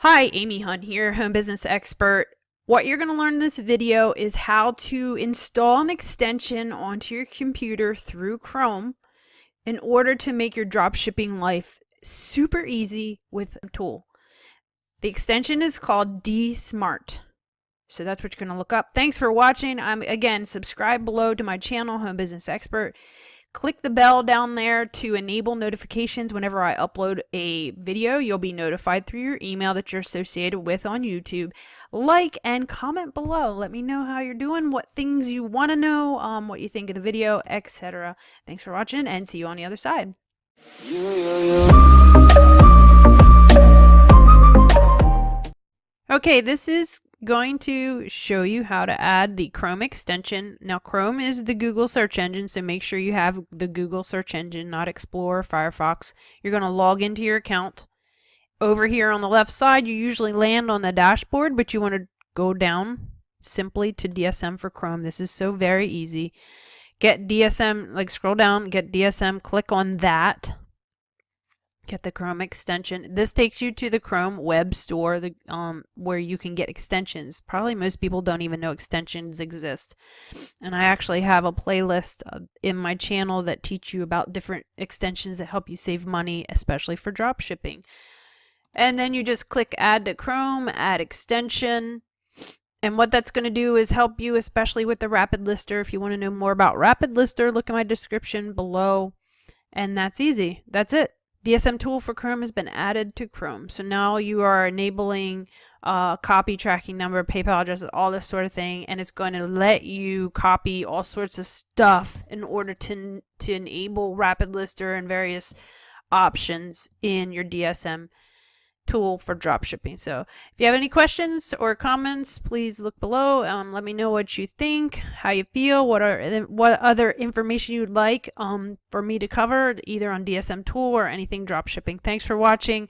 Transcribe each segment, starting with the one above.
Hi, Amy Hunt here, home business expert. What you're going to learn in this video is how to install an extension onto your computer through Chrome in order to make your dropshipping life super easy with a tool. The extension is called DSMart. So that's what you're going to look up. Thanks for watching. Again, subscribe below to my channel, Home Business Expert. Click the bell down there to enable notifications whenever I upload a video. You'll be notified through your email that you're associated with on YouTube. Like and comment below. Let me know how you're doing, what things you want to know, what you think of the video, etc. Thanks for watching and see you on the other side. Okay, this is going to show you how to add the Chrome extension. Now, Chrome is the Google search engine, so make sure you have the Google search engine, not Explorer, Firefox. You're going to log into your account. Over here on the left side, you usually land on the dashboard, but you want to go down simply to DSM for Chrome. This is so very easy. Get DSM, scroll down, get DSM, click on that. Get the Chrome extension. This takes you to the Chrome web store, where you can get extensions. Probably most people don't even know extensions exist. And I actually have a playlist in my channel that teach you about different extensions that help you save money, especially for drop shipping. And then you just click add to Chrome, add extension. And what that's going to do is help you, especially with the Rapid Lister. If you want to know more about Rapid Lister, look at my description below. And that's easy. That's it. DSM tool for Chrome has been added to Chrome. So now you are enabling copy, tracking number, PayPal address, all this sort of thing, and it's going to let you copy all sorts of stuff in order to enable Rapid Lister and various options in your DSM tool for dropshipping. So if you have any questions or comments, please look below. Let me know what you think, how you feel, what other information you'd like for me to cover, either on DSM tool or anything dropshipping. Thanks for watching.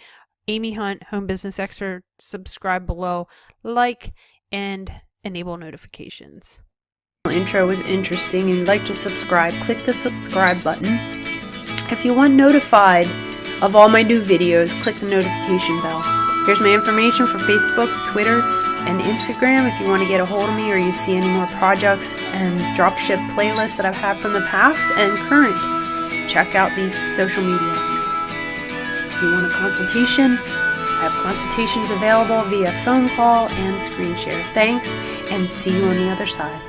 Amy Hunt, Home Business Expert. Subscribe below, like, and enable notifications. Intro was interesting and you'd like to subscribe, click the subscribe button. If you want notified of all my new videos, click the notification bell. Here's my information for Facebook, Twitter, and Instagram if you want to get a hold of me or you see any more projects and dropship playlists that I've had from the past and current. Check out these social media. If you want a consultation, I have consultations available via phone call and screen share. Thanks, and see you on the other side.